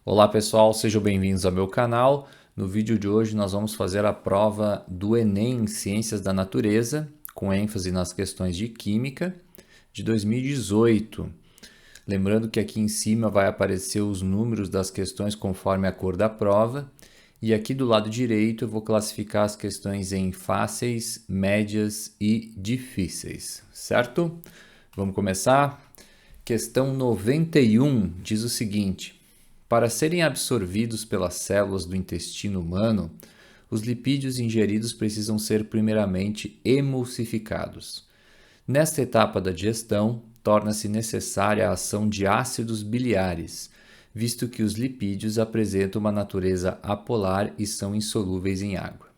Olá pessoal, sejam bem-vindos ao meu canal. No vídeo de hoje nós vamos fazer a prova do Enem em Ciências da Natureza, com ênfase nas questões de Química, de 2018. Lembrando que aqui em cima vai aparecer os números das questões conforme a cor da prova, e aqui do lado direito eu vou classificar as questões em fáceis, médias e difíceis, certo? Vamos começar? Questão 91 diz o seguinte: para serem absorvidos pelas células do intestino humano, os lipídios ingeridos precisam ser primeiramente emulsificados. Nesta etapa da digestão, torna-se necessária a ação de ácidos biliares, visto que os lipídios apresentam uma natureza apolar e são insolúveis em água.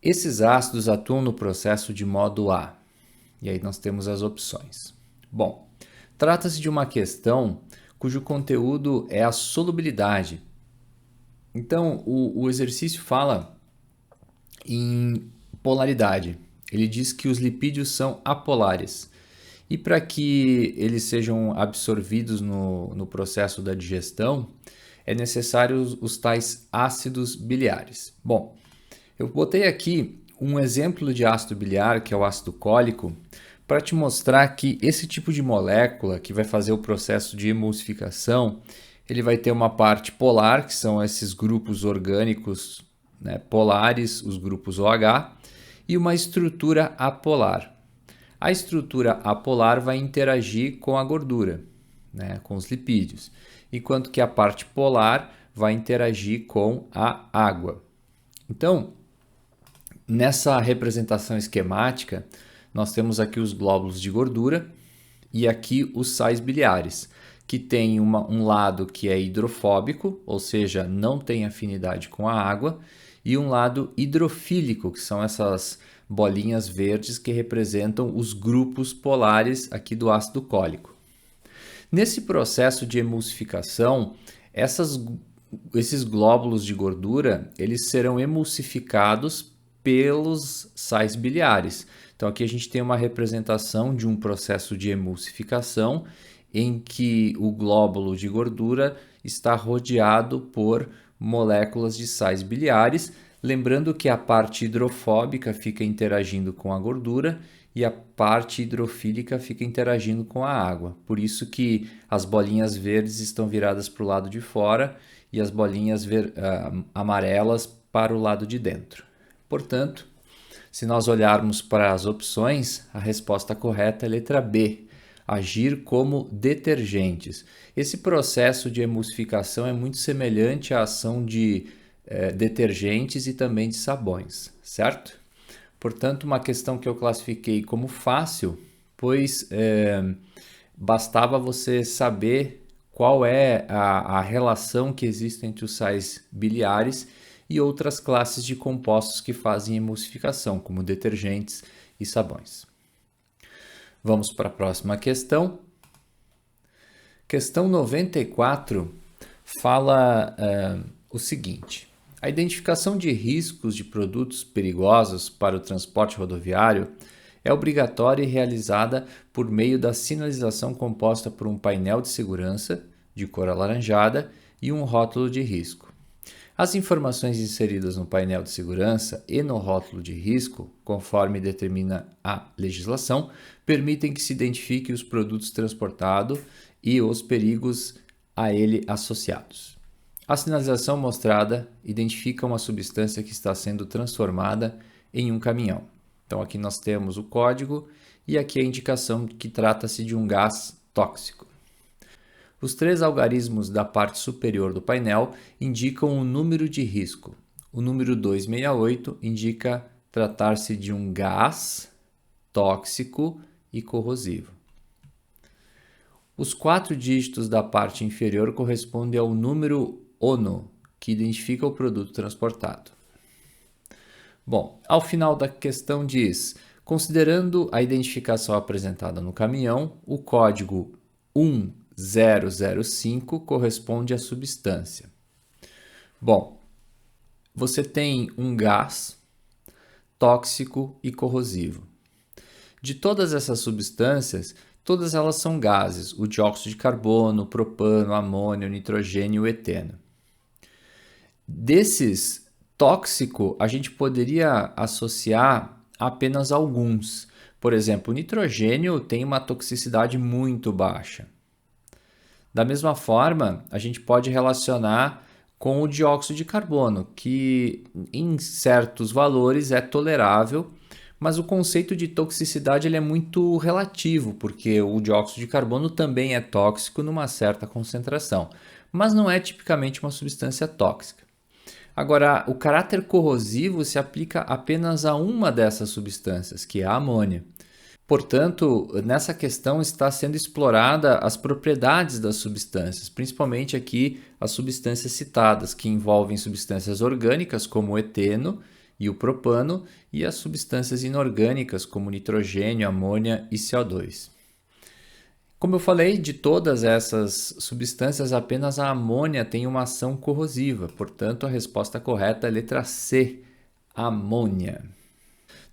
Esses ácidos atuam no processo de modo A. E aí nós temos as opções. Bom, trata-se de uma questão cujo conteúdo é a solubilidade. Então, o exercício fala em polaridade. Ele diz que os lipídios são apolares. E para que eles sejam absorvidos no processo da digestão, é necessário os tais ácidos biliares. Bom, eu botei aqui um exemplo de ácido biliar, que é o ácido cólico, para te mostrar que esse tipo de molécula que vai fazer o processo de emulsificação, ele vai ter uma parte polar, que são esses grupos orgânicos, né, polares, os grupos OH, e uma estrutura apolar. A estrutura apolar vai interagir com a gordura, né, com os lipídios, enquanto que a parte polar vai interagir com a água. Então, nessa representação esquemática, nós temos aqui os glóbulos de gordura e aqui os sais biliares, que tem um lado que é hidrofóbico, ou seja, não tem afinidade com a água, e um lado hidrofílico, que são essas bolinhas verdes que representam os grupos polares aqui do ácido cólico. Nesse processo de emulsificação, esses glóbulos de gordura, eles serão emulsificados pelos sais biliares. Então aqui a gente tem uma representação de um processo de emulsificação em que o glóbulo de gordura está rodeado por moléculas de sais biliares, lembrando que a parte hidrofóbica fica interagindo com a gordura e a parte hidrofílica fica interagindo com a água. Por isso que as bolinhas verdes estão viradas para o lado de fora e as bolinhas amarelas para o lado de dentro. Portanto, se nós olharmos para as opções, a resposta correta é a letra B, agir como detergentes. Esse processo de emulsificação é muito semelhante à ação de detergentes e também de sabões, certo? Portanto, uma questão que eu classifiquei como fácil, pois bastava você saber qual é a relação que existe entre os sais biliares e outras classes de compostos que fazem emulsificação, como detergentes e sabões. Vamos para a próxima questão. Questão 94 fala o seguinte: a identificação de riscos de produtos perigosos para o transporte rodoviário é obrigatória e realizada por meio da sinalização composta por um painel de segurança de cor alaranjada e um rótulo de risco. As informações inseridas no painel de segurança e no rótulo de risco, conforme determina a legislação, permitem que se identifique os produtos transportados e os perigos a ele associados. A sinalização mostrada identifica uma substância que está sendo transformada em um caminhão. Então aqui nós temos o código e aqui a indicação que trata-se de um gás tóxico. Os três algarismos da parte superior do painel indicam o número de risco. O número 268 indica tratar-se de um gás tóxico e corrosivo. Os 4 dígitos da parte inferior correspondem ao número ONO, que identifica o produto transportado. Bom, ao final da questão diz: considerando a identificação apresentada no caminhão, o código 1005 corresponde à substância. Bom, você tem um gás tóxico e corrosivo. De todas essas substâncias, Todas elas são gases, o dióxido de carbono, o propano, o amônio, o nitrogênio e o eteno. Desses, tóxico, a gente poderia associar apenas alguns. Por exemplo, o nitrogênio tem uma toxicidade muito baixa. Da mesma forma, a gente pode relacionar com o dióxido de carbono, que em certos valores é tolerável, mas o conceito de toxicidade ele é muito relativo, porque o dióxido de carbono também é tóxico numa certa concentração, mas não é tipicamente uma substância tóxica. Agora, o caráter corrosivo se aplica apenas a uma dessas substâncias, que é a amônia. Portanto, nessa questão está sendo explorada as propriedades das substâncias, principalmente aqui as substâncias citadas, que envolvem substâncias orgânicas como o eteno e o propano, e as substâncias inorgânicas como nitrogênio, amônia e CO2. Como eu falei, de todas essas substâncias, apenas a amônia tem uma ação corrosiva, portanto, a resposta correta é a letra C, amônia.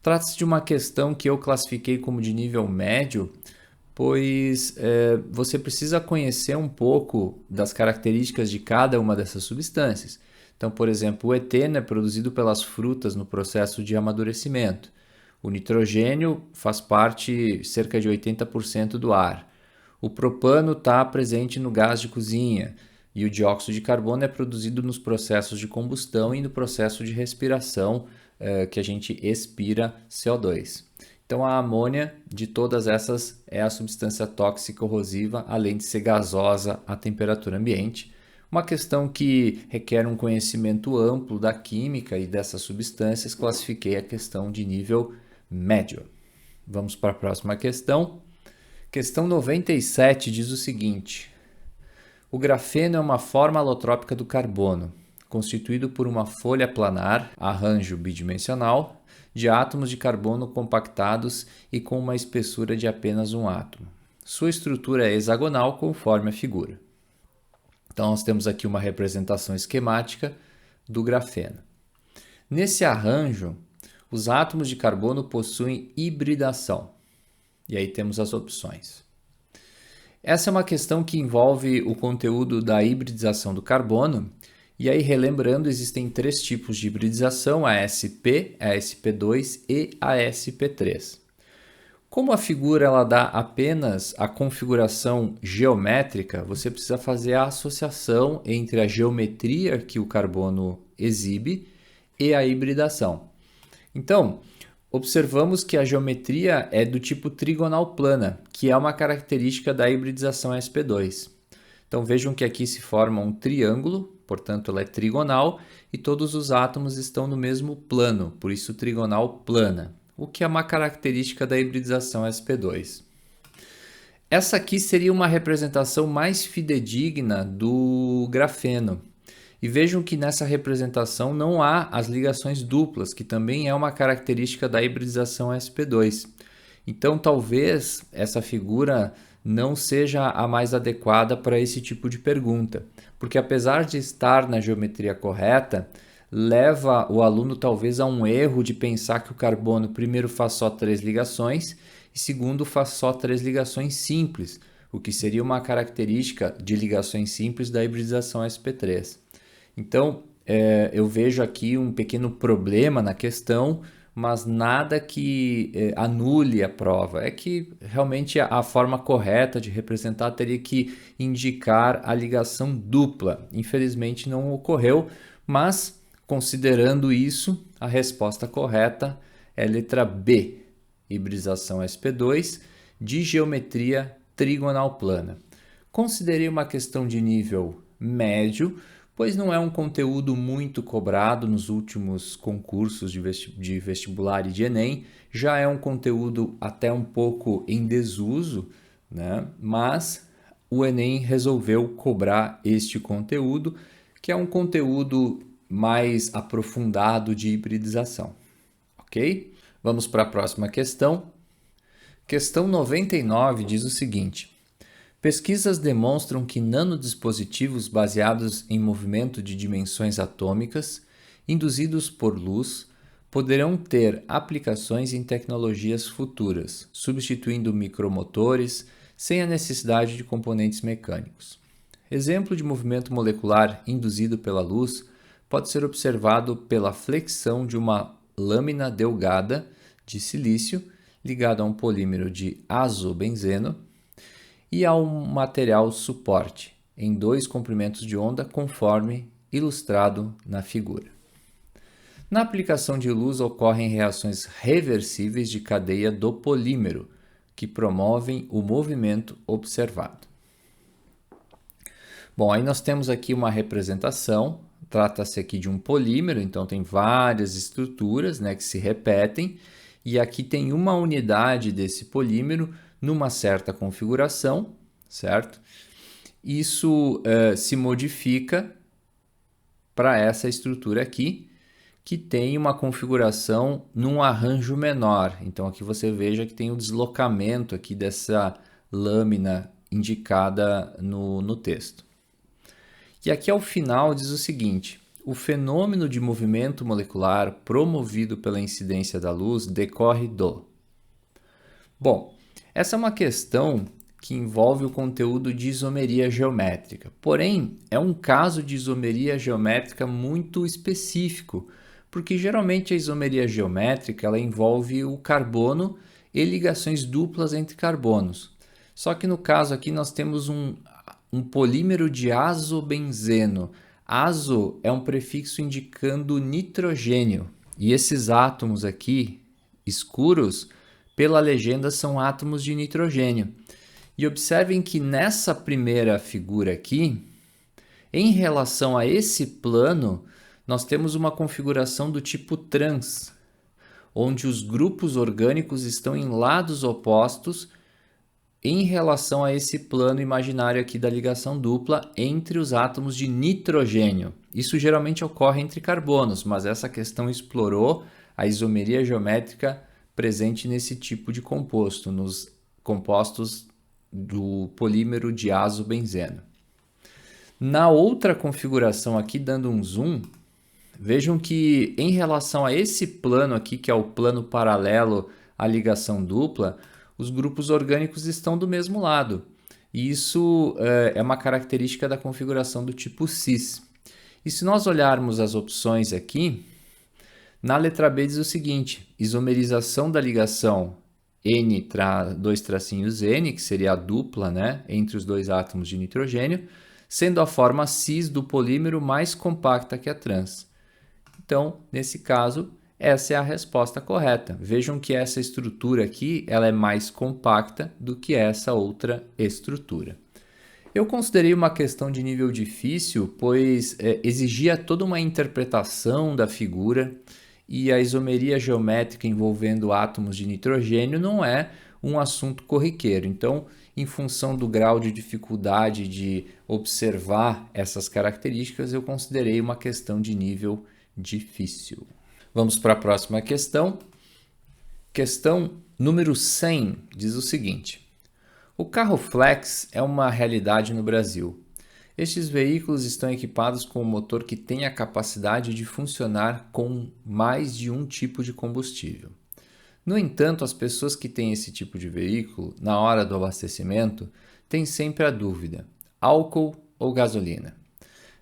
Trata-se de uma questão que eu classifiquei como de nível médio, pois você precisa conhecer um pouco das características de cada uma dessas substâncias. Então, por exemplo, o eteno é produzido pelas frutas no processo de amadurecimento. O nitrogênio faz parte cerca de 80% do ar. O propano está presente no gás de cozinha e o dióxido de carbono é produzido nos processos de combustão e no processo de respiração, que a gente expira CO2. Então, a amônia, de todas essas, é a substância tóxica corrosiva, além de ser gasosa à temperatura ambiente. Uma questão que requer um conhecimento amplo da química e dessas substâncias, classifiquei a questão de nível médio. Vamos para a próxima questão. Questão 97 diz o seguinte: o grafeno é uma forma alotrópica do carbono, constituído por uma folha planar, arranjo bidimensional, de átomos de carbono compactados e com uma espessura de apenas um átomo. Sua estrutura é hexagonal conforme a figura. Então, nós temos aqui uma representação esquemática do grafeno. Nesse arranjo, os átomos de carbono possuem hibridação. E aí temos as opções. Essa é uma questão que envolve o conteúdo da hibridização do carbono. E aí, relembrando, existem três tipos de hibridização: a sp, a sp2 e a sp3. Como a figura ela dá apenas a configuração geométrica, você precisa fazer a associação entre a geometria que o carbono exibe e a hibridação. Então, observamos que a geometria é do tipo trigonal plana, que é uma característica da hibridização sp2. Então, vejam que aqui se forma um triângulo, portanto, ela é trigonal, e todos os átomos estão no mesmo plano, por isso trigonal plana, o que é uma característica da hibridização sp2. Essa aqui seria uma representação mais fidedigna do grafeno. E vejam que nessa representação não há as ligações duplas, que também é uma característica da hibridização sp2. Então, talvez essa figura não seja a mais adequada para esse tipo de pergunta, porque apesar de estar na geometria correta, leva o aluno talvez a um erro de pensar que o carbono primeiro faz só 3 ligações e segundo faz só 3 ligações simples, o que seria uma característica de ligações simples da hibridização sp3. Então, eu vejo aqui um pequeno problema na questão, mas nada que anule a prova. É que realmente a forma correta de representar teria que indicar a ligação dupla. Infelizmente não ocorreu, mas considerando isso, a resposta correta é a letra B, hibridização sp2 de geometria trigonal plana. Considerei uma questão de nível médio, pois não é um conteúdo muito cobrado nos últimos concursos de vestibular e de Enem, já é um conteúdo até um pouco em desuso, né? Mas o Enem resolveu cobrar este conteúdo, que é um conteúdo mais aprofundado de hibridização, ok? Vamos para a próxima questão. Questão 99 diz o seguinte: pesquisas demonstram que nanodispositivos baseados em movimento de dimensões atômicas, induzidos por luz, poderão ter aplicações em tecnologias futuras, substituindo micromotores, sem a necessidade de componentes mecânicos. Exemplo de movimento molecular induzido pela luz pode ser observado pela flexão de uma lâmina delgada de silício ligada a um polímero de azobenzeno e a um material suporte em 2 comprimentos de onda, conforme ilustrado na figura. Na aplicação de luz ocorrem reações reversíveis de cadeia do polímero, que promovem o movimento observado. Bom, aí nós temos aqui uma representação, trata-se aqui de um polímero, então tem várias estruturas, né, que se repetem, e aqui tem uma unidade desse polímero numa certa configuração, certo? Isso se modifica para essa estrutura aqui, que tem uma configuração num arranjo menor. Então aqui você veja que tem o deslocamento aqui dessa lâmina indicada no texto. E aqui ao final diz o seguinte: o fenômeno de movimento molecular promovido pela incidência da luz decorre do... Bom, essa é uma questão que envolve o conteúdo de isomeria geométrica. Porém, é um caso de isomeria geométrica muito específico, porque geralmente a isomeria geométrica ela envolve o carbono e ligações duplas entre carbonos. Só que no caso aqui nós temos um polímero de azobenzeno. Azo é um prefixo indicando nitrogênio. E esses átomos aqui, escuros, pela legenda são átomos de nitrogênio. E observem que nessa primeira figura aqui, em relação a esse plano, nós temos uma configuração do tipo trans, onde os grupos orgânicos estão em lados opostos em relação a esse plano imaginário aqui da ligação dupla entre os átomos de nitrogênio. Isso geralmente ocorre entre carbonos, mas essa questão explorou a isomeria geométrica presente nesse tipo de composto, nos compostos do polímero de azobenzeno. Na outra configuração aqui, dando um zoom, vejam que em relação a esse plano aqui, que é o plano paralelo à ligação dupla, os grupos orgânicos estão do mesmo lado. E isso é uma característica da configuração do tipo cis. E se nós olharmos as opções aqui, na letra B diz o seguinte: isomerização da ligação N, que seria a dupla, né, entre os 2 átomos de nitrogênio, sendo a forma cis do polímero mais compacta que a trans. Então, nesse caso, essa é a resposta correta. Vejam que essa estrutura aqui ela é mais compacta do que essa outra estrutura. Eu considerei uma questão de nível difícil, pois exigia toda uma interpretação da figura e a isomeria geométrica envolvendo átomos de nitrogênio não é um assunto corriqueiro. Então, em função do grau de dificuldade de observar essas características, eu considerei uma questão de nível difícil. Vamos para a próxima questão. Questão número 100 diz o seguinte: o carro flex é uma realidade no Brasil. Estes veículos estão equipados com um motor que tem a capacidade de funcionar com mais de um tipo de combustível. No entanto, as pessoas que têm esse tipo de veículo, na hora do abastecimento, têm sempre a dúvida: álcool ou gasolina?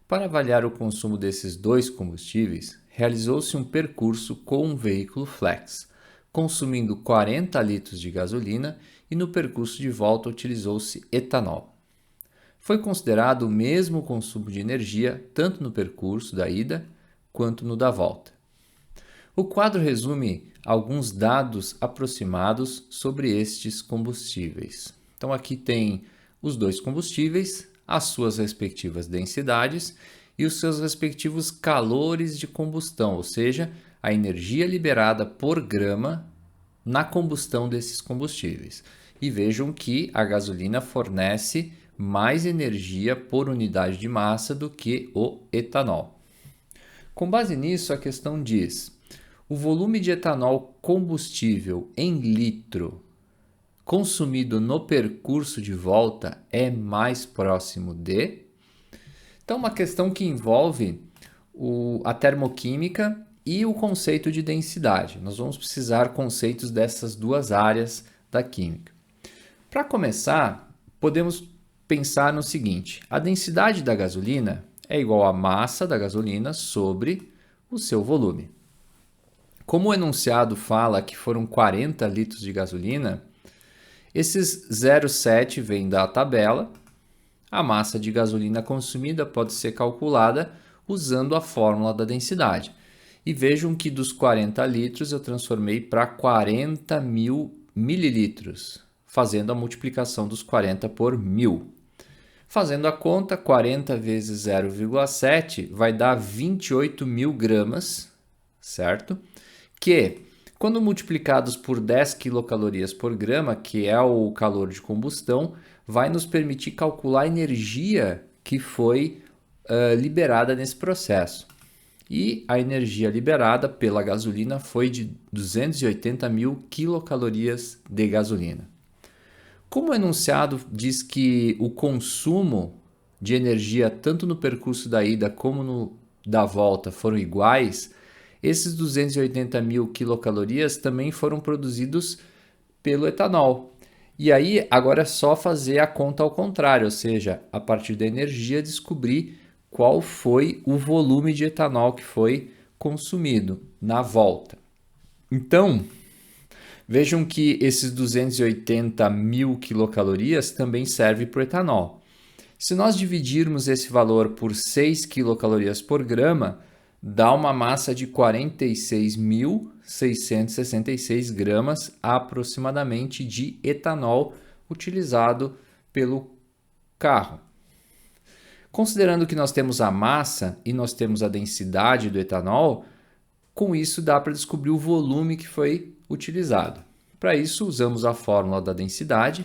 Para avaliar o consumo desses 2 combustíveis, realizou-se um percurso com um veículo flex, consumindo 40 litros de gasolina e no percurso de volta utilizou-se etanol. Foi considerado o mesmo consumo de energia tanto no percurso da ida quanto no da volta. O quadro resume alguns dados aproximados sobre estes combustíveis. Então aqui tem os 2 combustíveis, as suas respectivas densidades e os seus respectivos calores de combustão, ou seja, a energia liberada por grama na combustão desses combustíveis. E vejam que a gasolina fornece mais energia por unidade de massa do que o etanol. Com base nisso, a questão diz: o volume de etanol combustível em litro consumido no percurso de volta é mais próximo de... Então, uma questão que envolve a termoquímica e o conceito de densidade. Nós vamos precisar conceitos dessas 2 áreas da química. Para começar, podemos pensar no seguinte: a densidade da gasolina é igual à massa da gasolina sobre o seu volume. Como o enunciado fala que foram 40 litros de gasolina, esses 0,7 vem da tabela. A massa de gasolina consumida pode ser calculada usando a fórmula da densidade. E vejam que dos 40 litros eu transformei para 40 mil mililitros, fazendo a multiplicação dos 40 por 1000. Fazendo a conta, 40 vezes 0,7 vai dar 28 mil gramas, certo? Que, quando multiplicados por 10 quilocalorias por grama, que é o calor de combustão, vai nos permitir calcular a energia que foi liberada nesse processo. E a energia liberada pela gasolina foi de 280 mil quilocalorias de gasolina. Como o enunciado diz que o consumo de energia tanto no percurso da ida como no da volta foram iguais, esses 280 mil quilocalorias também foram produzidos pelo etanol. E aí agora é só fazer a conta ao contrário, ou seja, a partir da energia descobrir qual foi o volume de etanol que foi consumido na volta. Então, vejam que esses 280 mil quilocalorias também servem para o etanol. Se nós dividirmos esse valor por 6 quilocalorias por grama, dá uma massa de 46.666 gramas aproximadamente de etanol utilizado pelo carro. Considerando que nós temos a massa e nós temos a densidade do etanol, com isso dá para descobrir o volume que foi utilizado. Para isso, usamos a fórmula da densidade.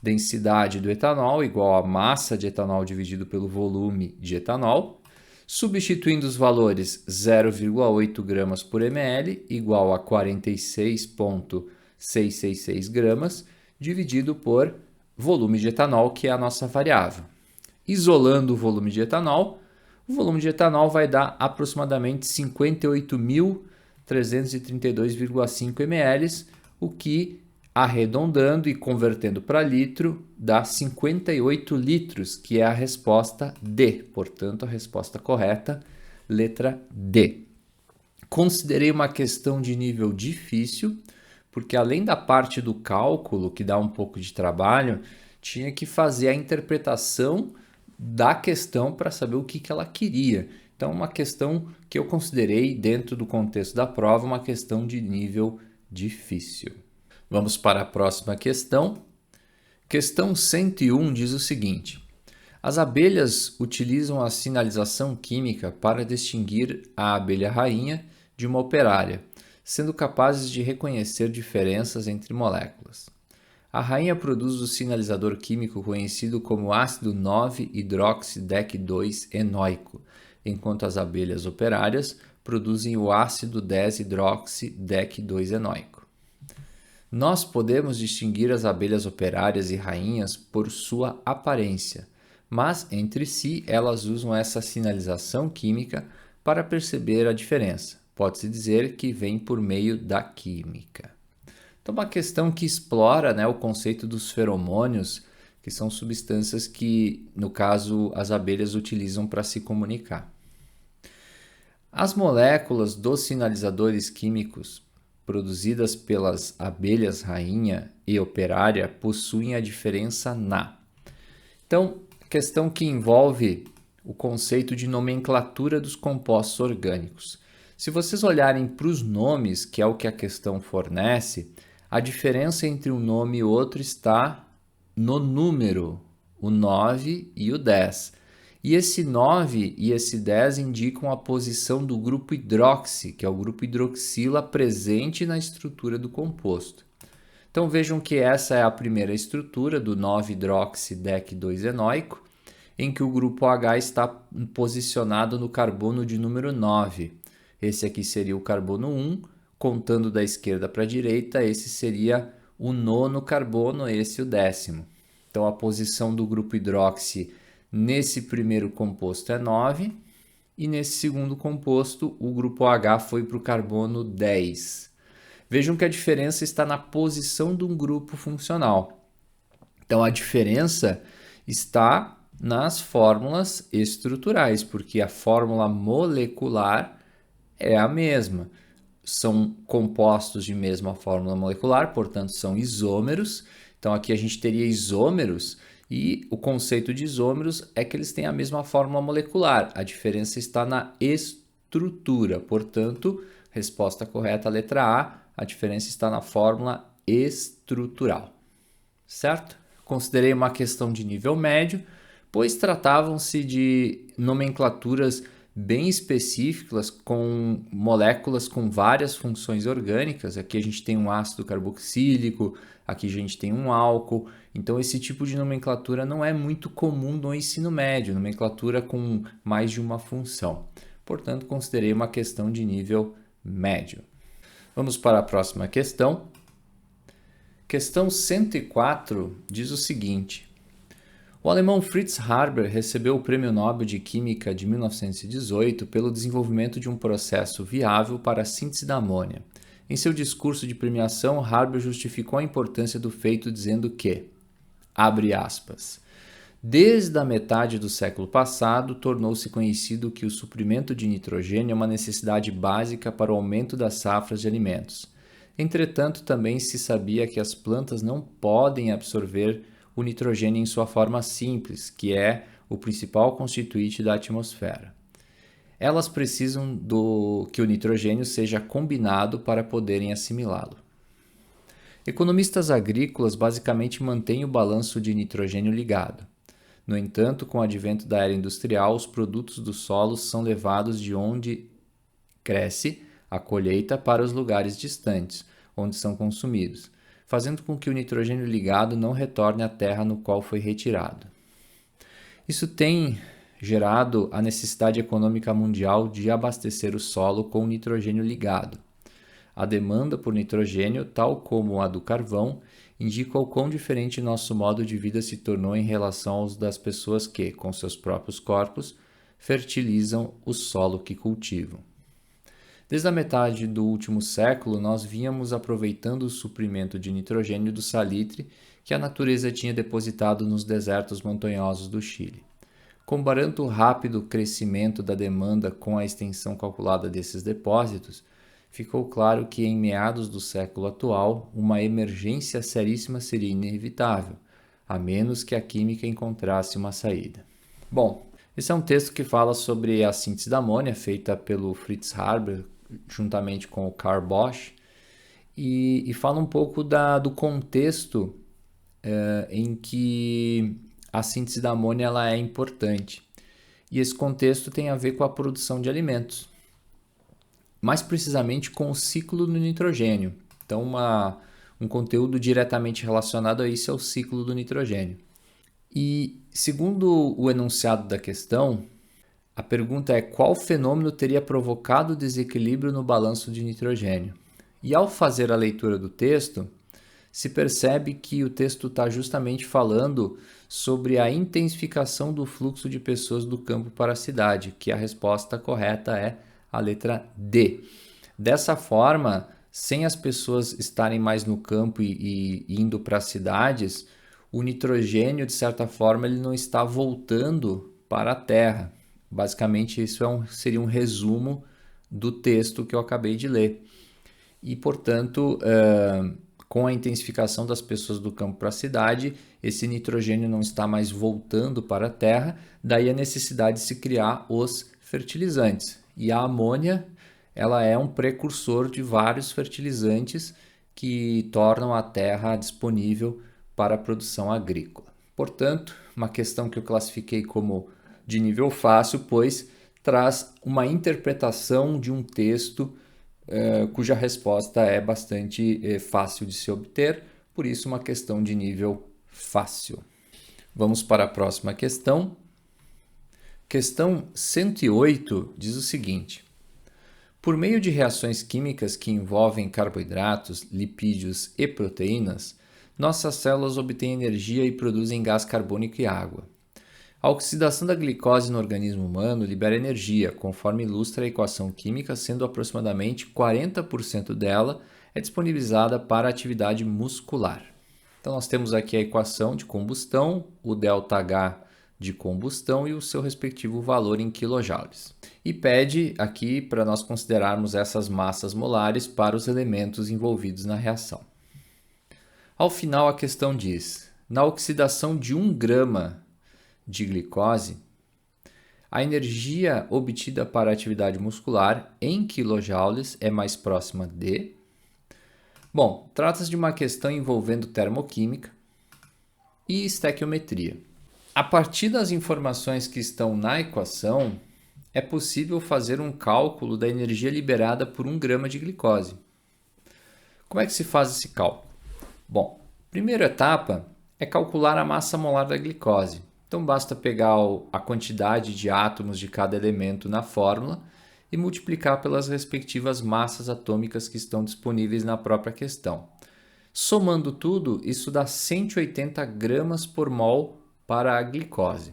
Densidade do etanol igual a massa de etanol dividido pelo volume de etanol. Substituindo os valores 0,8 gramas por ml igual a 46,666 gramas dividido por volume de etanol, que é a nossa variável. Isolando o volume de etanol vai dar aproximadamente 58.332,5 ml, o que, arredondando e convertendo para litro, dá 58 litros, que é a resposta D. Portanto, a resposta correta, letra D. Considerei uma questão de nível difícil, porque além da parte do cálculo, que dá um pouco de trabalho, tinha que fazer a interpretação da questão para saber o que ela queria. Então, uma questão que eu considerei, dentro do contexto da prova, uma questão de nível difícil. Vamos para a próxima questão. Questão 101 diz o seguinte: as abelhas utilizam a sinalização química para distinguir a abelha rainha de uma operária, sendo capazes de reconhecer diferenças entre moléculas. A rainha produz o sinalizador químico conhecido como ácido 9-hidroxidec-2-enóico, enquanto as abelhas operárias produzem o ácido 10-hidroxidec-2-enóico. Nós podemos distinguir as abelhas operárias e rainhas por sua aparência, mas entre si elas usam essa sinalização química para perceber a diferença. Pode-se dizer que vem por meio da química. Então, uma questão que explora, o conceito dos feromônios, que são substâncias que, no caso, as abelhas utilizam para se comunicar. As moléculas dos sinalizadores químicos produzidas pelas abelhas rainha e operária possuem a diferença na. Então, questão que envolve o conceito de nomenclatura dos compostos orgânicos. Se vocês olharem para os nomes, que é o que a questão fornece, a diferença entre um nome e outro está no número, o 9 e o 10. E esse 9 e esse 10 indicam a posição do grupo hidroxi, que é o grupo hidroxila presente na estrutura do composto. Então vejam que essa é a primeira estrutura do 9-hidroxidec-2-enóico, em que o grupo H está posicionado no carbono de número 9. Esse aqui seria o carbono 1, contando da esquerda para a direita, esse seria o 9º carbono, esse o 10º. Então, a posição do grupo hidroxi nesse primeiro composto é 9, e nesse segundo composto, o grupo H foi para o carbono 10. Vejam que a diferença está na posição de um grupo funcional. Então a diferença está nas fórmulas estruturais, porque a fórmula molecular é a mesma. São compostos de mesma fórmula molecular, portanto são isômeros. Então aqui a gente teria isômeros e o conceito de isômeros é que eles têm a mesma fórmula molecular. A diferença está na estrutura. Portanto, resposta correta, letra A diferença está na fórmula estrutural. Certo? Considerei uma questão de nível médio, pois tratavam-se de nomenclaturas bem específicas com moléculas com várias funções orgânicas. Aqui a gente tem um ácido carboxílico, aqui a gente tem um álcool. Então esse tipo de nomenclatura não é muito comum no ensino médio, nomenclatura com mais de uma função. Portanto, considerei uma questão de nível médio. Vamos para a próxima questão. Questão 104 diz o seguinte: o alemão Fritz Haber recebeu o Prêmio Nobel de Química de 1918 pelo desenvolvimento de um processo viável para a síntese da amônia. Em seu discurso de premiação, Haber justificou a importância do feito dizendo que, abre aspas, desde a metade do século passado, tornou-se conhecido que o suprimento de nitrogênio é uma necessidade básica para o aumento das safras de alimentos. Entretanto, também se sabia que as plantas não podem absorver o nitrogênio em sua forma simples, que é o principal constituinte da atmosfera. Elas precisam que o nitrogênio seja combinado para poderem assimilá-lo. Economistas agrícolas basicamente mantêm o balanço de nitrogênio ligado. No entanto, com o advento da era industrial, os produtos do solo são levados de onde cresce a colheita para os lugares distantes, onde são consumidos, fazendo com que o nitrogênio ligado não retorne à terra no qual foi retirado. Isso tem gerado a necessidade econômica mundial de abastecer o solo com nitrogênio ligado. A demanda por nitrogênio, tal como a do carvão, indica o quão diferente nosso modo de vida se tornou em relação aos das pessoas que, com seus próprios corpos, fertilizam o solo que cultivam. Desde a metade do último século, nós vínhamos aproveitando o suprimento de nitrogênio do salitre que a natureza tinha depositado nos desertos montanhosos do Chile. Comparando o rápido crescimento da demanda com a extensão calculada desses depósitos, ficou claro que em meados do século atual, uma emergência seríssima seria inevitável, a menos que a química encontrasse uma saída. Bom, esse é um texto que fala sobre a síntese da amônia, feita pelo Fritz Haber, juntamente com o Carl Bosch, e fala um pouco do contexto em que a síntese da amônia ela é importante. E esse contexto tem a ver com a produção de alimentos, mais precisamente com o ciclo do nitrogênio. Então, um conteúdo diretamente relacionado a isso é o ciclo do nitrogênio. E, segundo o enunciado da questão, a pergunta é qual fenômeno teria provocado o desequilíbrio no balanço de nitrogênio. E ao fazer a leitura do texto, se percebe que o texto está justamente falando sobre a intensificação do fluxo de pessoas do campo para a cidade, que a resposta correta é a letra D. Dessa forma, sem as pessoas estarem mais no campo e indo para as cidades, o nitrogênio, de certa forma, ele não está voltando para a Terra. Basicamente, isso seria um resumo do texto que eu acabei de ler. E, portanto, com a intensificação das pessoas do campo para a cidade, esse nitrogênio não está mais voltando para a Terra, daí a necessidade de se criar os fertilizantes. E a amônia, ela é um precursor de vários fertilizantes que tornam a terra disponível para a produção agrícola. Portanto, uma questão que eu classifiquei como de nível fácil, pois traz uma interpretação de um texto cuja resposta é bastante fácil de se obter, por isso uma questão de nível fácil. Vamos para a próxima questão. Questão 108 diz o seguinte: por meio de reações químicas que envolvem carboidratos, lipídios e proteínas, nossas células obtêm energia e produzem gás carbônico e água. A oxidação da glicose no organismo humano libera energia, conforme ilustra a equação química, sendo aproximadamente 40% dela é disponibilizada para a atividade muscular. Então, nós temos aqui a equação de combustão, o ΔH de combustão e o seu respectivo valor em quilojoules. E pede aqui para nós considerarmos essas massas molares para os elementos envolvidos na reação. Ao final, a questão diz: na oxidação de 1 grama de glicose, a energia obtida para a atividade muscular em quilojoules é mais próxima de... Bom, trata-se de uma questão envolvendo termoquímica e estequiometria. A partir das informações que estão na equação, é possível fazer um cálculo da energia liberada por 1 grama de glicose. Como é que se faz esse cálculo? Bom, a primeira etapa é calcular a massa molar da glicose. Então, basta pegar a quantidade de átomos de cada elemento na fórmula e multiplicar pelas respectivas massas atômicas que estão disponíveis na própria questão. Somando tudo, isso dá 180 gramas por mol para a glicose.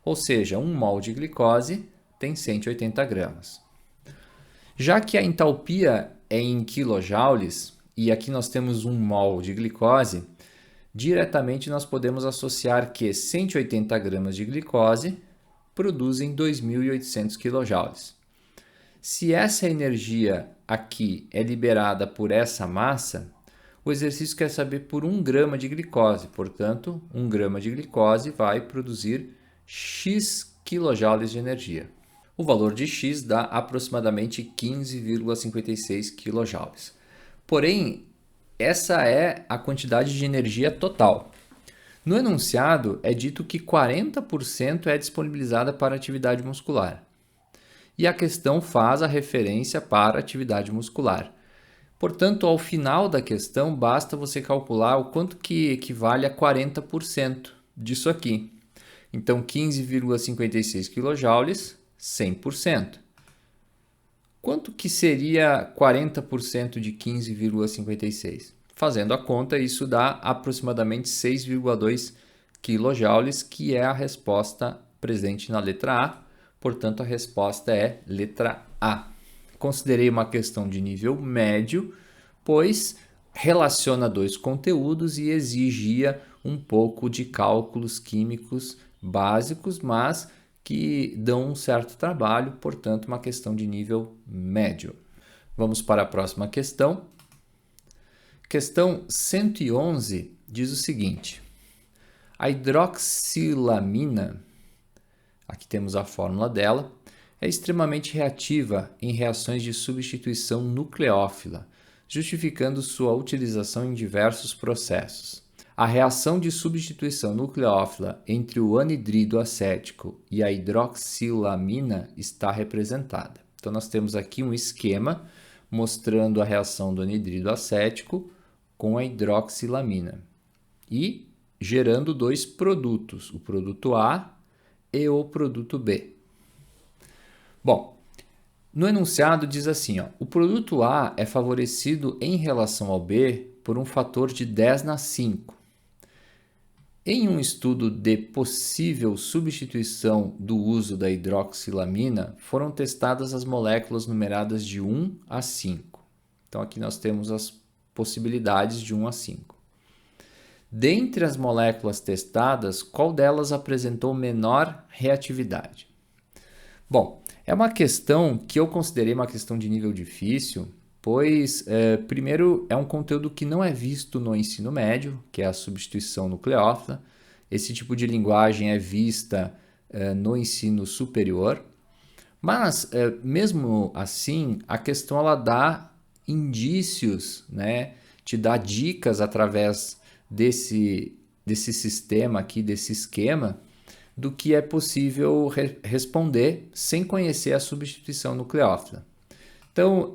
Ou seja, 1 mol de glicose tem 180 gramas. Já que a entalpia é em quilojoules, e aqui nós temos 1 mol de glicose, diretamente nós podemos associar que 180 gramas de glicose produzem 2.800 quilojoules. Se essa energia aqui é liberada por essa massa, o exercício quer saber por 1 grama de glicose. Portanto, 1 grama de glicose vai produzir X quilojoules de energia. O valor de X dá aproximadamente 15,56 quilojoules. Porém, essa é a quantidade de energia total. No enunciado, é dito que 40% é disponibilizada para atividade muscular. E a questão faz a referência para atividade muscular. Portanto, ao final da questão, basta você calcular o quanto que equivale a 40% disso aqui. Então, 15,56 kJ, 100%. Quanto que seria 40% de 15,56? Fazendo a conta, isso dá aproximadamente 6,2 kJ, que é a resposta presente na letra A. Portanto, a resposta é letra A. Considerei uma questão de nível médio, pois relaciona 2 conteúdos e exigia um pouco de cálculos químicos básicos, mas que dão um certo trabalho, portanto, uma questão de nível médio. Vamos para a próxima questão. Questão 111 diz o seguinte: a hidroxilamina, aqui temos a fórmula dela, é extremamente reativa em reações de substituição nucleófila, justificando sua utilização em diversos processos. A reação de substituição nucleófila entre o anidrido acético e a hidroxilamina está representada. Então, nós temos aqui um esquema mostrando a reação do anidrido acético com a hidroxilamina e gerando 2 produtos, o produto A e o produto B. Bom, no enunciado diz assim, o produto A é favorecido em relação ao B por um fator de 10⁵. Em um estudo de possível substituição do uso da hidroxilamina, foram testadas as moléculas numeradas de 1 a 5. Então, aqui nós temos as possibilidades de 1 a 5. Dentre as moléculas testadas, qual delas apresentou menor reatividade? Bom, é uma questão que eu considerei uma questão de nível difícil, pois, primeiro, é um conteúdo que não é visto no ensino médio, que é a substituição nucleófila. Esse tipo de linguagem é vista no ensino superior, mas, mesmo assim, a questão ela dá indícios, né? Te dá dicas através desse sistema aqui, desse esquema, do que é possível responder sem conhecer a substituição nucleófila. Então,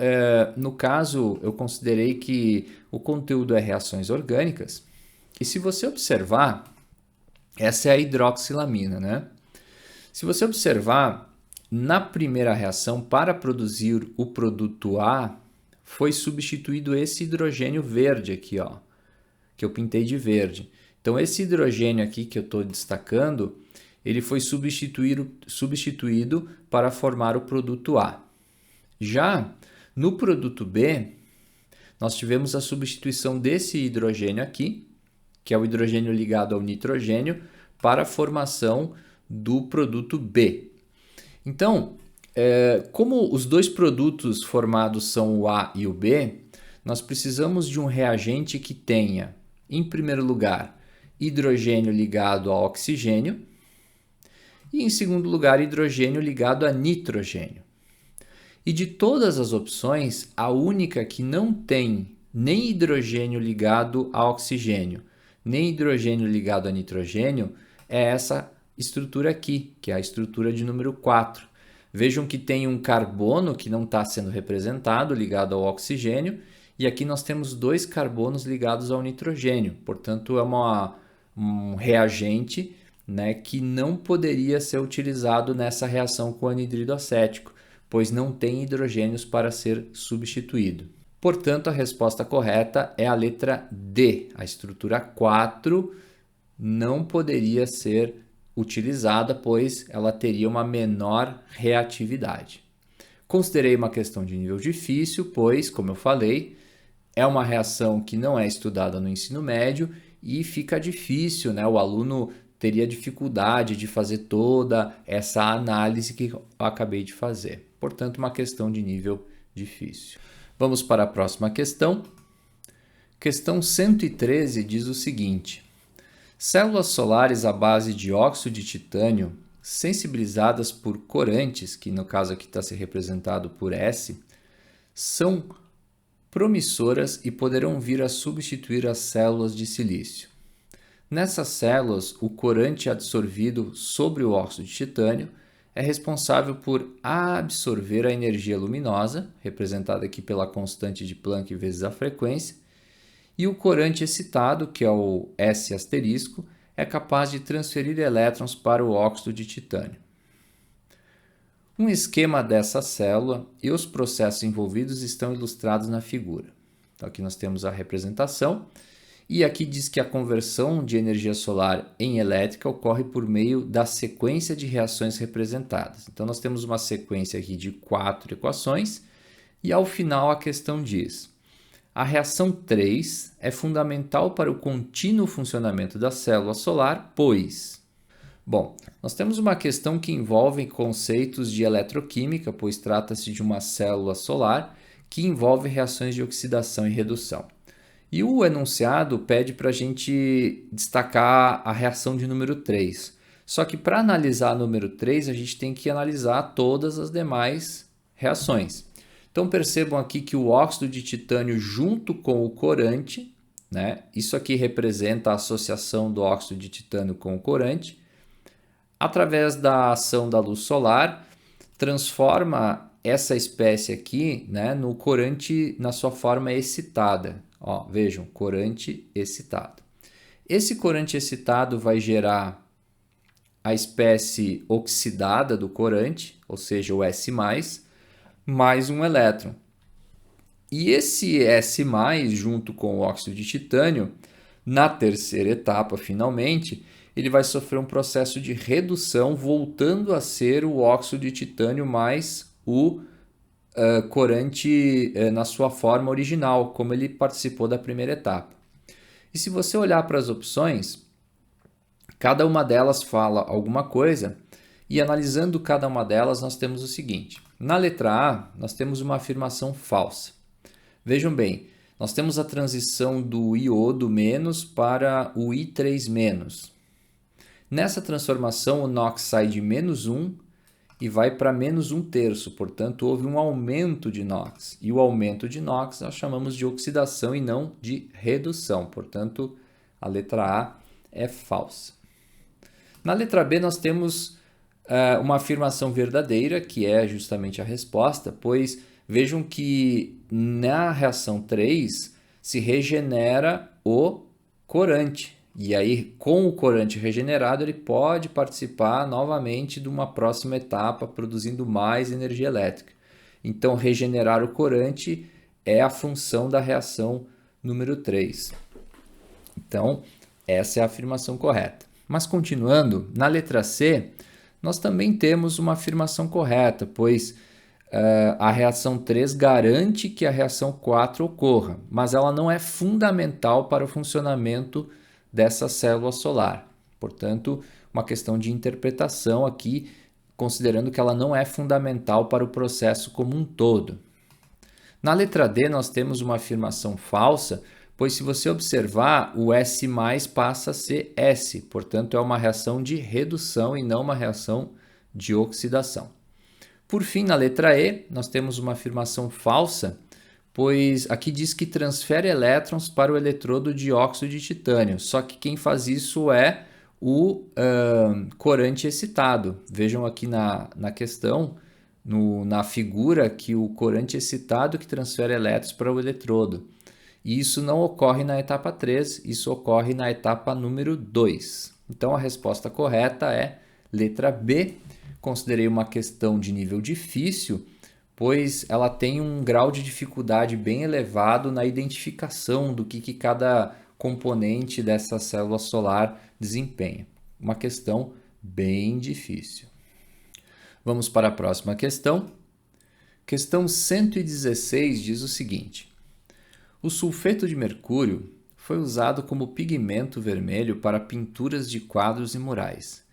no caso, eu considerei que o conteúdo é reações orgânicas, e se você observar, essa é a hidroxilamina, né? Se você observar, na primeira reação, para produzir o produto A, foi substituído esse hidrogênio verde aqui, que eu pintei de verde. Então, esse hidrogênio aqui que eu estou destacando, ele foi substituído para formar o produto A. Já no produto B, nós tivemos a substituição desse hidrogênio aqui que é o hidrogênio ligado ao nitrogênio, para a formação do produto B. Então, como os dois produtos formados são o A e o B, nós precisamos de um reagente que tenha, em primeiro lugar, hidrogênio ligado a oxigênio e, em segundo lugar, hidrogênio ligado a nitrogênio. E de todas as opções, a única que não tem nem hidrogênio ligado a oxigênio, nem hidrogênio ligado a nitrogênio, é essa estrutura aqui, que é a estrutura de número 4. Vejam que tem um carbono que não está sendo representado, ligado ao oxigênio, e aqui nós temos 2 carbonos ligados ao nitrogênio. Portanto, é um reagente, né, que não poderia ser utilizado nessa reação com anidrido acético, pois não tem hidrogênios para ser substituído. Portanto, a resposta correta é a letra D. A estrutura 4 não poderia ser utilizada, pois ela teria uma menor reatividade. Considerei uma questão de nível difícil, pois, como eu falei, é uma reação que não é estudada no ensino médio e fica difícil, né? O aluno teria dificuldade de fazer toda essa análise que eu acabei de fazer. Portanto, uma questão de nível difícil. Vamos para a próxima questão. Questão 113 diz o seguinte: células solares à base de óxido de titânio, sensibilizadas por corantes, que no caso aqui está se representado por S, são promissoras e poderão vir a substituir as células de silício. Nessas células, o corante absorvido sobre o óxido de titânio é responsável por absorver a energia luminosa, representada aqui pela constante de Planck vezes a frequência, e o corante excitado, que é o S asterisco, é capaz de transferir elétrons para o óxido de titânio. Um esquema dessa célula e os processos envolvidos estão ilustrados na figura. Então, aqui nós temos a representação, e aqui diz que a conversão de energia solar em elétrica ocorre por meio da sequência de reações representadas. Então, nós temos uma sequência aqui de 4 equações, e ao final a questão diz: a reação 3 é fundamental para o contínuo funcionamento da célula solar, pois... Bom, nós temos uma questão que envolve conceitos de eletroquímica, pois trata-se de uma célula solar que envolve reações de oxidação e redução. E o enunciado pede para a gente destacar a reação de número 3. Só que para analisar a número 3, a gente tem que analisar todas as demais reações. Então percebam aqui que o óxido de titânio junto com o corante, né? Isso aqui representa a associação do óxido de titânio com o corante, através da ação da luz solar, transforma essa espécie aqui, né, no corante na sua forma excitada. Ó, vejam, corante excitado. Esse corante excitado vai gerar a espécie oxidada do corante, ou seja, o S+, mais um elétron. E esse S+, junto com o óxido de titânio, na terceira etapa, finalmente, ele vai sofrer um processo de redução, voltando a ser o óxido de titânio mais o corante na sua forma original, como ele participou da primeira etapa. E se você olhar para as opções, cada uma delas fala alguma coisa, e analisando cada uma delas, nós temos o seguinte: na letra A, nós temos uma afirmação falsa. Vejam bem, nós temos a transição do iodo menos para o I3 menos. Nessa transformação, o NOx sai de -1 e vai para -1/3, portanto, houve um aumento de NOx. E o aumento de NOx nós chamamos de oxidação e não de redução, portanto, a letra A é falsa. Na letra B, nós temos uma afirmação verdadeira, que é justamente a resposta, pois vejam que na reação 3 se regenera o corante. E aí, com o corante regenerado, ele pode participar novamente de uma próxima etapa, produzindo mais energia elétrica. Então, regenerar o corante é a função da reação número 3. Então, essa é a afirmação correta. Mas, continuando, na letra C, nós também temos uma afirmação correta, pois a reação 3 garante que a reação 4 ocorra, mas ela não é fundamental para o funcionamento dessa célula solar. Portanto, uma questão de interpretação aqui, considerando que ela não é fundamental para o processo como um todo. Na letra D, nós temos uma afirmação falsa, pois se você observar, o S+ passa a ser S, portanto, é uma reação de redução e não uma reação de oxidação. Por fim, na letra E, nós temos uma afirmação falsa, pois aqui diz que transfere elétrons para o eletrodo de óxido de titânio, só que quem faz isso é o corante excitado. Vejam aqui na questão, na figura, que o corante excitado que transfere elétrons para o eletrodo. E isso não ocorre na etapa 3, isso ocorre na etapa número 2. Então a resposta correta é letra B. Considerei uma questão de nível difícil, pois ela tem um grau de dificuldade bem elevado na identificação do que cada componente dessa célula solar desempenha. Uma questão bem difícil. Vamos para a próxima questão. Questão 116 diz o seguinte: o sulfeto de mercúrio foi usado como pigmento vermelho para pinturas de quadros e murais.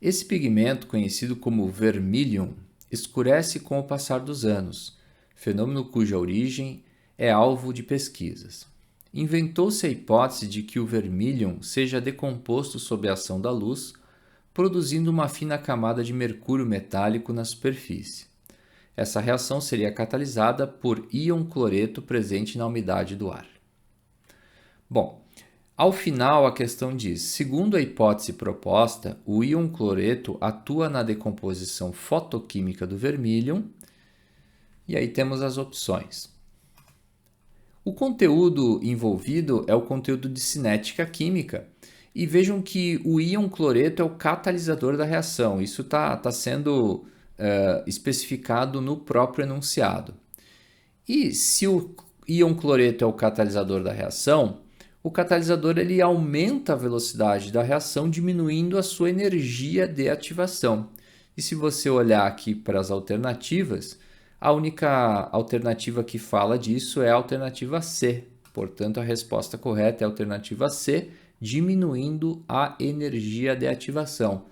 Esse pigmento, conhecido como vermilion, escurece com o passar dos anos, fenômeno cuja origem é alvo de pesquisas. Inventou-se a hipótese de que o vermilion seja decomposto sob a ação da luz, produzindo uma fina camada de mercúrio metálico na superfície. Essa reação seria catalisada por íon cloreto presente na umidade do ar. Bom, ao final a questão diz: segundo a hipótese proposta, o íon cloreto atua na decomposição fotoquímica do vermilion. E aí temos as opções. O conteúdo envolvido é o conteúdo de cinética química. E vejam que o íon cloreto é o catalisador da reação. Isso está sendo especificado no próprio enunciado. E se o íon cloreto é o catalisador da reação, o catalisador ele aumenta a velocidade da reação, diminuindo a sua energia de ativação. E se você olhar aqui para as alternativas, a única alternativa que fala disso é a alternativa C. Portanto, a resposta correta é a alternativa C, diminuindo a energia de ativação.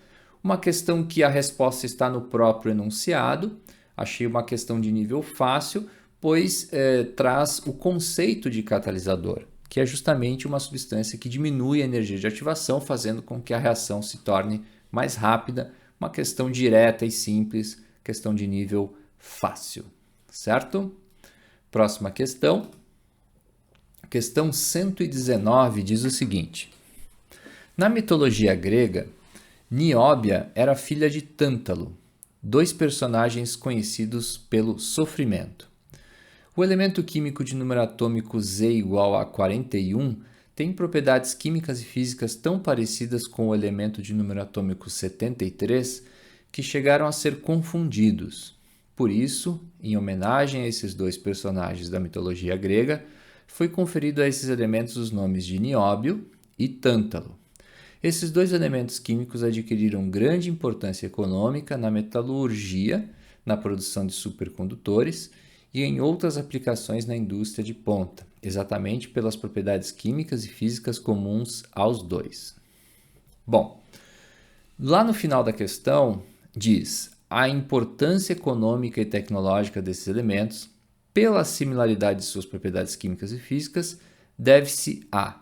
Uma questão que a resposta está no próprio enunciado. Achei uma questão de nível fácil, pois traz o conceito de catalisador, que é justamente uma substância que diminui a energia de ativação, fazendo com que a reação se torne mais rápida. Uma questão direta e simples, questão de nível fácil, certo? Próxima questão. Questão 119 diz o seguinte: na mitologia grega, Nióbia era filha de Tântalo, dois personagens conhecidos pelo sofrimento. O elemento químico de número atômico Z igual a 41 tem propriedades químicas e físicas tão parecidas com o elemento de número atômico 73 que chegaram a ser confundidos. Por isso, em homenagem a esses dois personagens da mitologia grega, foi conferido a esses elementos os nomes de Nióbio e Tântalo. Esses dois elementos químicos adquiriram grande importância econômica na metalurgia, na produção de supercondutores e em outras aplicações na indústria de ponta, exatamente pelas propriedades químicas e físicas comuns aos dois. Bom, lá no final da questão diz: a importância econômica e tecnológica desses elementos, pela similaridade de suas propriedades químicas e físicas, deve-se a...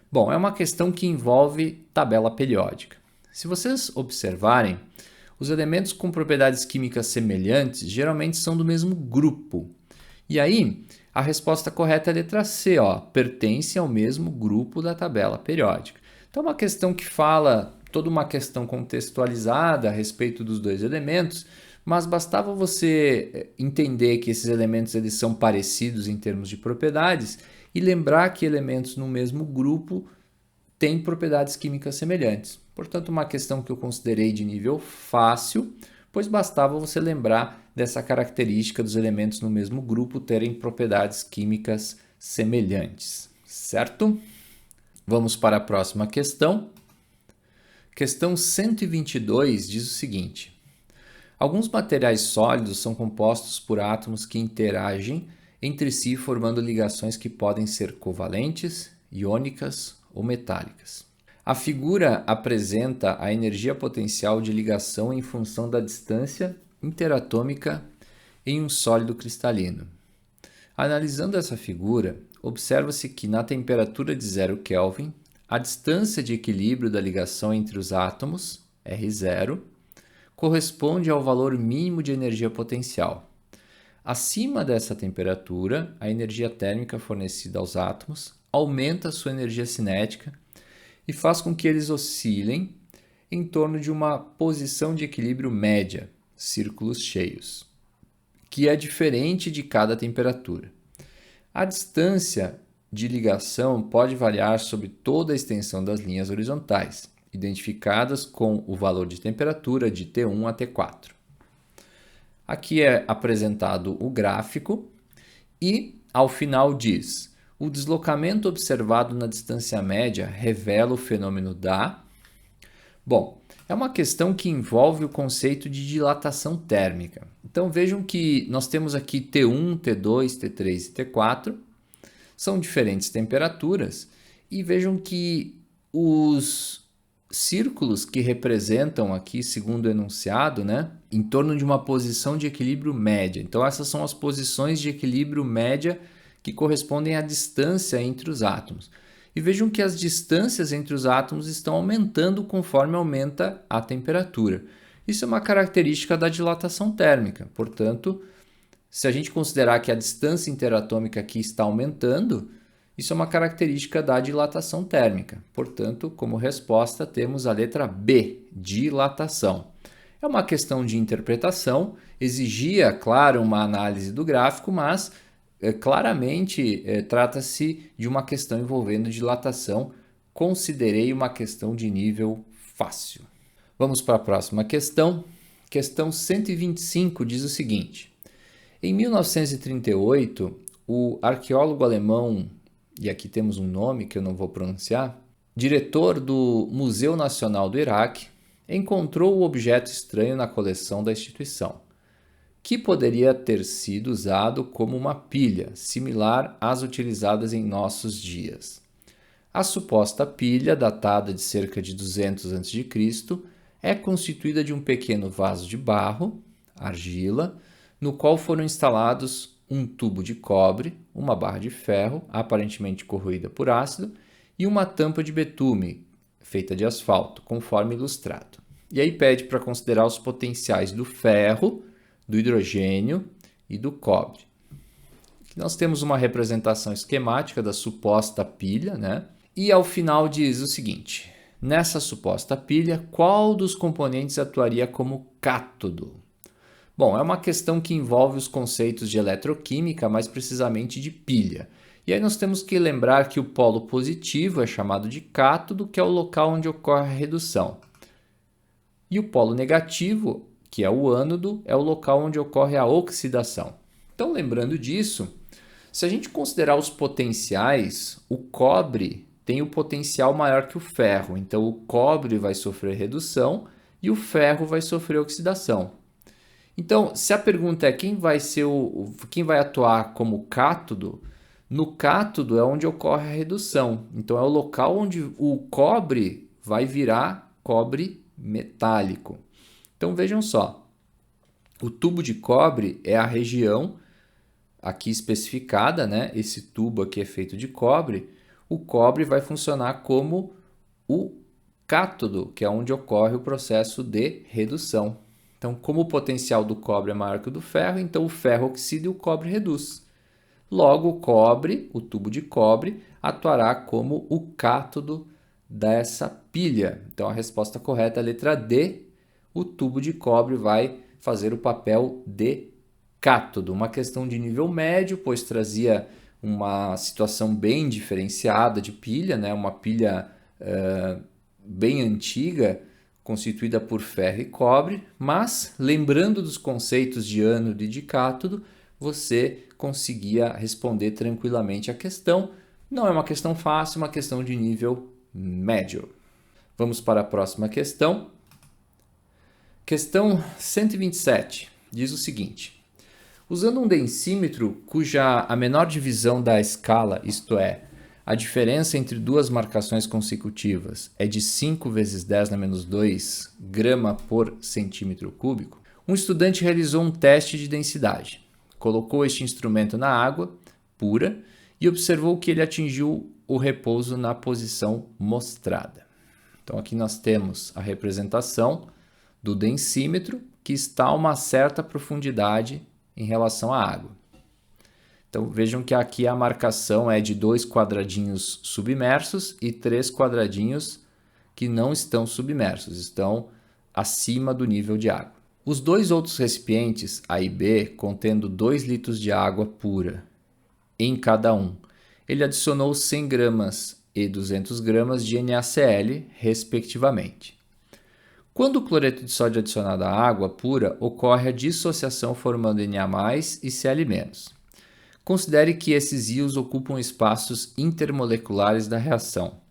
Bom, é uma questão que envolve tabela periódica. Se vocês observarem, os elementos com propriedades químicas semelhantes geralmente são do mesmo grupo. E aí, a resposta correta é a letra C, pertence ao mesmo grupo da tabela periódica. Então, é uma questão que fala toda uma questão contextualizada a respeito dos dois elementos, mas bastava você entender que esses elementos eles são parecidos em termos de propriedades e lembrar que elementos no mesmo grupo têm propriedades químicas semelhantes. Portanto, uma questão que eu considerei de nível fácil, pois bastava você lembrar dessa característica dos elementos no mesmo grupo terem propriedades químicas semelhantes, certo? Vamos para a próxima questão. Questão 122 diz o seguinte: alguns materiais sólidos são compostos por átomos que interagem entre si formando ligações que podem ser covalentes, iônicas ou metálicas. A figura apresenta a energia potencial de ligação em função da distância interatômica em um sólido cristalino. Analisando essa figura, observa-se que na temperatura de 0 Kelvin, a distância de equilíbrio da ligação entre os átomos, R0, corresponde ao valor mínimo de energia potencial. Acima dessa temperatura, a energia térmica fornecida aos átomos aumenta sua energia cinética e faz com que eles oscilem em torno de uma posição de equilíbrio média, círculos cheios, que é diferente de cada temperatura. A distância de ligação pode variar sobre toda a extensão das linhas horizontais, identificadas com o valor de temperatura de T1 a T4. Aqui é apresentado o gráfico e, ao final, diz: o deslocamento observado na distância média revela o fenômeno da... Bom, é uma questão que envolve o conceito de dilatação térmica. Então vejam que nós temos aqui T1, T2, T3 e T4. São diferentes temperaturas e vejam que os círculos que representam aqui, segundo o enunciado, em torno de uma posição de equilíbrio média. Então essas são as posições de equilíbrio média que correspondem à distância entre os átomos. E vejam que as distâncias entre os átomos estão aumentando conforme aumenta a temperatura. Isso é uma característica da dilatação térmica. Portanto, se a gente considerar que a distância interatômica aqui está aumentando, isso é uma característica da dilatação térmica. Portanto, como resposta, temos a letra B, dilatação. É uma questão de interpretação, exigia, claro, uma análise do gráfico, mas claramente trata-se de uma questão envolvendo dilatação. Considerei uma questão de nível fácil. Vamos para a próxima questão. Questão 125 diz o seguinte: em 1938, o arqueólogo alemão, e aqui temos um nome que eu não vou pronunciar, diretor do Museu Nacional do Iraque, encontrou o objeto estranho na coleção da instituição, que poderia ter sido usado como uma pilha, similar às utilizadas em nossos dias. A suposta pilha, datada de cerca de 200 a.C., é constituída de um pequeno vaso de barro, argila, no qual foram instalados um tubo de cobre, uma barra de ferro, aparentemente corroída por ácido, e uma tampa de betume, feita de asfalto, conforme ilustrado. E aí pede para considerar os potenciais do ferro, do hidrogênio e do cobre. Aqui nós temos uma representação esquemática da suposta pilha, E ao final diz o seguinte: nessa suposta pilha, qual dos componentes atuaria como cátodo? Bom, é uma questão que envolve os conceitos de eletroquímica, mais precisamente de pilha. E aí nós temos que lembrar que o polo positivo é chamado de cátodo, que é o local onde ocorre a redução. E o polo negativo, que é o ânodo, é o local onde ocorre a oxidação. Então, lembrando disso, se a gente considerar os potenciais, o cobre tem o potencial maior que o ferro. Então, o cobre vai sofrer redução e o ferro vai sofrer oxidação. Então, se a pergunta é quem vai atuar como cátodo, no cátodo é onde ocorre a redução. Então, é o local onde o cobre vai virar cobre metálico. Então, vejam só, o tubo de cobre é a região aqui especificada, Esse tubo aqui é feito de cobre. O cobre vai funcionar como o cátodo, que é onde ocorre o processo de redução. Então, como o potencial do cobre é maior que o do ferro, então o ferro oxida e o cobre reduz. Logo, o cobre, o tubo de cobre, atuará como o cátodo dessa pilha. Então, a resposta correta é a letra D. O tubo de cobre vai fazer o papel de cátodo. Uma questão de nível médio, pois trazia uma situação bem diferenciada de pilha, Uma pilha bem antiga, constituída por ferro e cobre, mas lembrando dos conceitos de ânodo e de cátodo, você conseguia responder tranquilamente a questão. Não é uma questão fácil, é uma questão de nível médio. Vamos para a próxima questão. Questão 127 diz o seguinte: usando um densímetro cuja a menor divisão da escala, isto é, a diferença entre duas marcações consecutivas é de 5 vezes 10 na menos 2 grama por centímetro cúbico, um estudante realizou um teste de densidade. Colocou este instrumento na água pura e observou que ele atingiu o repouso na posição mostrada. Então aqui nós temos a representação do densímetro que está a uma certa profundidade em relação à água. Então vejam que aqui a marcação é de 2 quadradinhos submersos e 3 quadradinhos que não estão submersos, estão acima do nível de água. Os dois outros recipientes, A e B, contendo 2 litros de água pura em cada um, ele adicionou 100 gramas e 200 gramas de NaCl, respectivamente. Quando o cloreto de sódio é adicionado à água pura, ocorre a dissociação formando Na+, e Cl-. Considere que esses íons ocupam espaços intermoleculares da reação.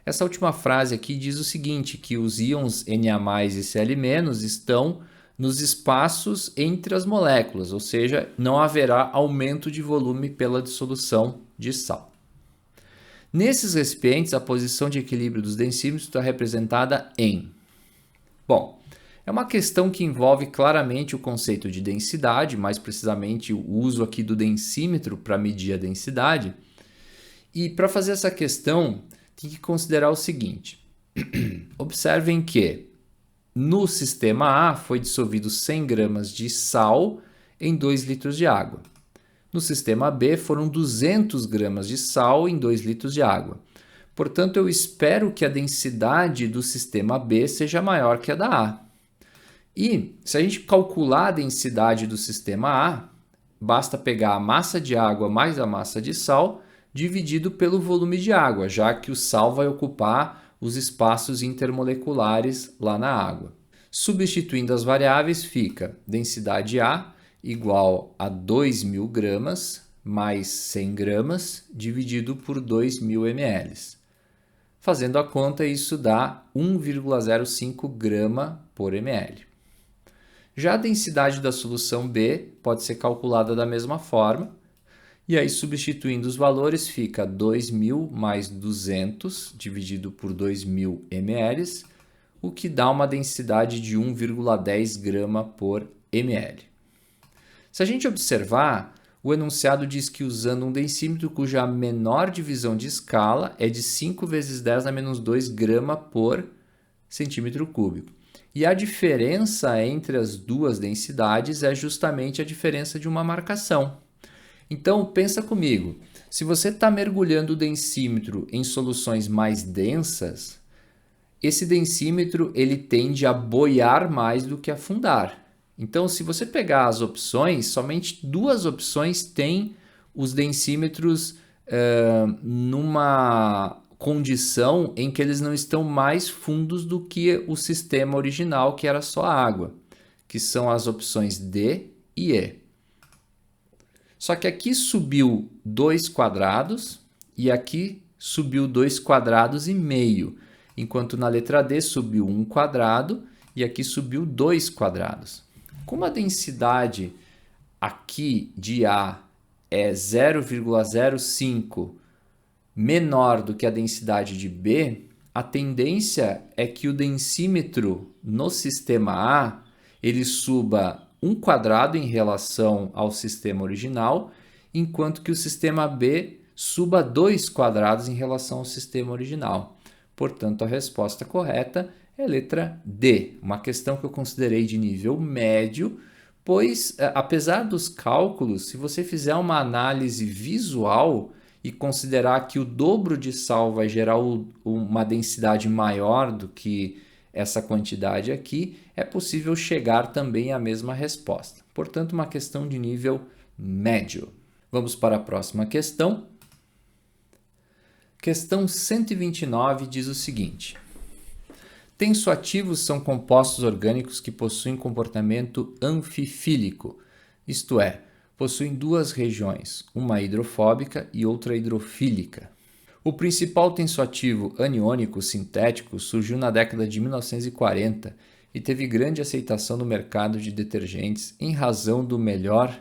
Essa última frase aqui diz o seguinte, que os íons Na+, e Cl- estão nos espaços entre as moléculas, ou seja, não haverá aumento de volume pela dissolução de sal. Nesses recipientes, a posição de equilíbrio dos densímetros está representada em... Bom, é uma questão que envolve claramente o conceito de densidade, mais precisamente o uso aqui do densímetro para medir a densidade. E para fazer essa questão, tem que considerar o seguinte. Observem que no sistema A foi dissolvido 100 gramas de sal em 2 litros de água. No sistema B foram 200 gramas de sal em 2 litros de água. Portanto, eu espero que a densidade do sistema B seja maior que a da A. E, se a gente calcular a densidade do sistema A, basta pegar a massa de água mais a massa de sal, dividido pelo volume de água, já que o sal vai ocupar os espaços intermoleculares lá na água. Substituindo as variáveis, fica densidade A igual a 2.000 gramas mais 100 gramas dividido por 2.000 ml. Fazendo a conta, isso dá 1,05 grama por ml. Já a densidade da solução B pode ser calculada da mesma forma, e aí substituindo os valores fica 2.000 mais 200 dividido por 2.000 ml, o que dá uma densidade de 1,10 grama por ml. Se a gente observar, o enunciado diz que usando um densímetro cuja menor divisão de escala é de 5 vezes 10 na menos 2 grama por centímetro cúbico. E a diferença entre as duas densidades é justamente a diferença de uma marcação. Então, pensa comigo, se você está mergulhando o densímetro em soluções mais densas, esse densímetro ele tende a boiar mais do que afundar. Então, se você pegar as opções, somente 2 opções têm os densímetros numa condição em que eles não estão mais fundos do que o sistema original, que era só água, que são as opções D e E. Só que aqui subiu 2 quadrados e aqui subiu 2 quadrados e meio, enquanto na letra D subiu 1 quadrado e aqui subiu 2 quadrados. Como a densidade aqui de A é 0,05 menor do que a densidade de B, a tendência é que o densímetro no sistema A ele suba 1 quadrado em relação ao sistema original, enquanto que o sistema B suba 2 quadrados em relação ao sistema original. Portanto, a resposta correta é a letra D, uma questão que eu considerei de nível médio, pois, apesar dos cálculos, se você fizer uma análise visual e considerar que o dobro de sal vai gerar uma densidade maior do que essa quantidade aqui, é possível chegar também à mesma resposta. Portanto, uma questão de nível médio. Vamos para a próxima questão. Questão 129 diz o seguinte. Tensoativos são compostos orgânicos que possuem comportamento anfifílico, isto é, possuem 2 regiões, uma hidrofóbica e outra hidrofílica. O principal tensoativo aniônico sintético surgiu na década de 1940 e teve grande aceitação no mercado de detergentes em razão do melhor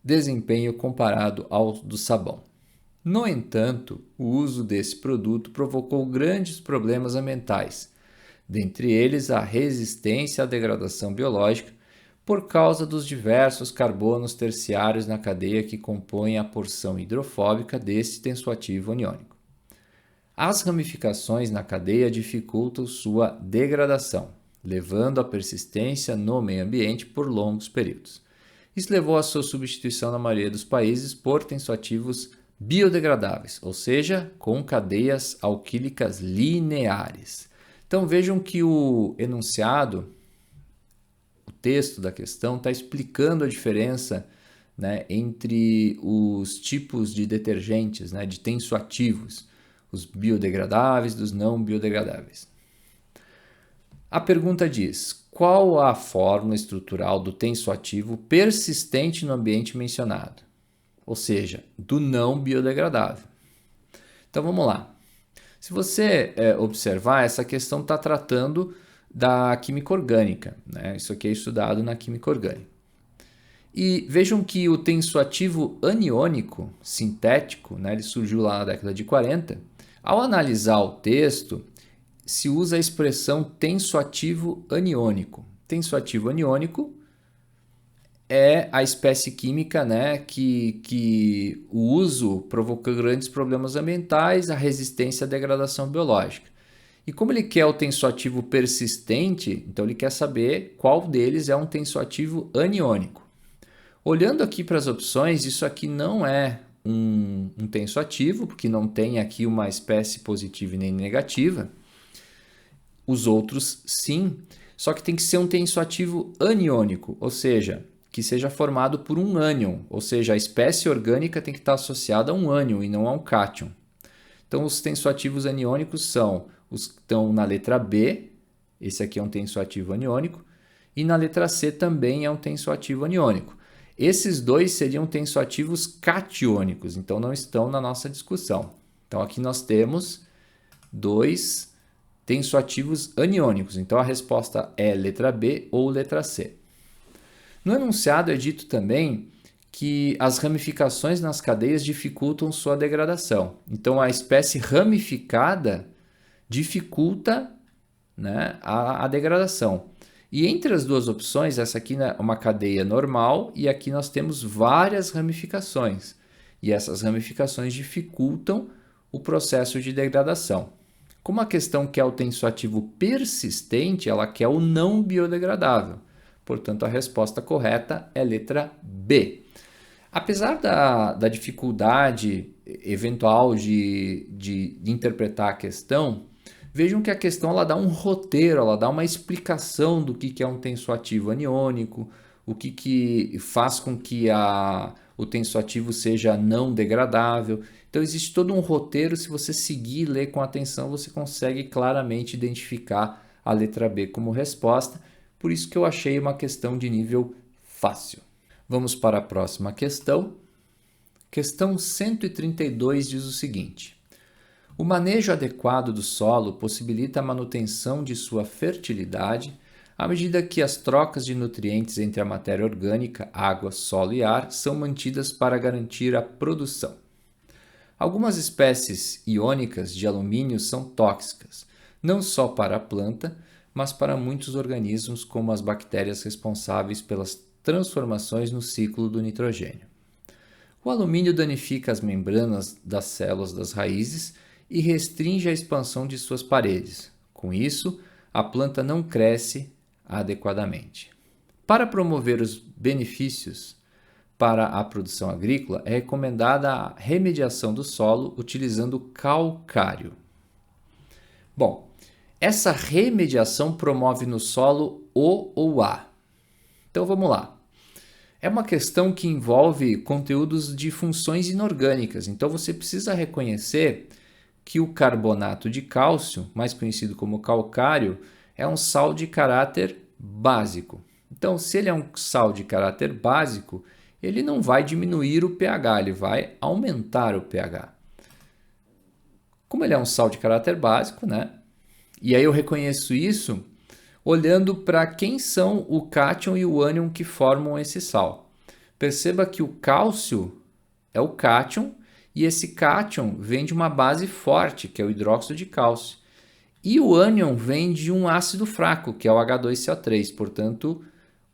desempenho comparado ao do sabão. No entanto, o uso desse produto provocou grandes problemas ambientais, dentre eles a resistência à degradação biológica, por causa dos diversos carbonos terciários na cadeia que compõem a porção hidrofóbica deste tensoativo aniônico. As ramificações na cadeia dificultam sua degradação, levando à persistência no meio ambiente por longos períodos. Isso levou à sua substituição na maioria dos países por tensoativos biodegradáveis, ou seja, com cadeias alquílicas lineares. Então vejam que o enunciado, o texto da questão, está explicando a diferença, né, entre os tipos de detergentes, né, de tensoativos, os biodegradáveis dos não biodegradáveis. A pergunta diz: qual a fórmula estrutural do tensoativo persistente no ambiente mencionado? Ou seja, do não biodegradável. Então vamos lá. Se você observar, essa questão está tratando da química orgânica, né? Isso aqui é estudado na química orgânica. E vejam que o tensoativo aniônico sintético, né, ele surgiu lá na década de 40. Ao analisar o texto, se usa a expressão tensoativo aniônico. Tensoativo aniônico é a espécie química, né, que o uso provocou grandes problemas ambientais, a resistência à degradação biológica. E como ele quer o tensoativo persistente, então ele quer saber qual deles é um tensoativo aniônico. Olhando aqui para as opções, isso aqui não é um tensoativo, porque não tem aqui uma espécie positiva e nem negativa. Os outros sim, só que tem que ser um tensoativo aniônico, ou seja, que seja formado por um ânion, ou seja, a espécie orgânica tem que estar associada a um ânion e não a um cátion. Então, os tensoativos aniônicos são os que estão na letra B, esse aqui é um tensoativo aniônico, e na letra C também é um tensoativo aniônico. Esses dois seriam tensoativos catiônicos, então não estão na nossa discussão. Então, aqui nós temos dois tensoativos aniônicos, então a resposta é letra B ou letra C. No enunciado é dito também que as ramificações nas cadeias dificultam sua degradação. Então, a espécie ramificada dificulta, né, a degradação. E entre as duas opções, essa aqui é uma cadeia normal e aqui nós temos várias ramificações. E essas ramificações dificultam o processo de degradação. Como a questão quer o tensoativo persistente, ela quer o não biodegradável. Portanto, a resposta correta é letra B. Apesar da dificuldade eventual de interpretar a questão, vejam que a questão ela dá um roteiro, ela dá uma explicação do que é um tensoativo aniônico, o que faz com que o tensoativo seja não degradável. Então, existe todo um roteiro, se você seguir e ler com atenção, você consegue claramente identificar a letra B como resposta. Por isso que eu achei uma questão de nível fácil. Vamos para a próxima questão. Questão 132 diz o seguinte: o manejo adequado do solo possibilita a manutenção de sua fertilidade à medida que as trocas de nutrientes entre a matéria orgânica, água, solo e ar são mantidas para garantir a produção. Algumas espécies iônicas de alumínio são tóxicas, não só para a planta, mas para muitos organismos, como as bactérias responsáveis pelas transformações no ciclo do nitrogênio. O alumínio danifica as membranas das células das raízes e restringe a expansão de suas paredes. Com isso, a planta não cresce adequadamente. Para promover os benefícios para a produção agrícola, é recomendada a remediação do solo utilizando calcário. Bom, essa remediação promove no solo O ou A. Então vamos lá. É uma questão que envolve conteúdos de funções inorgânicas. Então você precisa reconhecer que o carbonato de cálcio, mais conhecido como calcário, é um sal de caráter básico. Então, se ele é um sal de caráter básico, ele não vai diminuir o pH, ele vai aumentar o pH. Como ele é um sal de caráter básico, né? E aí eu reconheço isso olhando para quem são o cátion e o ânion que formam esse sal. Perceba que o cálcio é o cátion e esse cátion vem de uma base forte, que é o hidróxido de cálcio. E o ânion vem de um ácido fraco, que é o H2CO3. Portanto,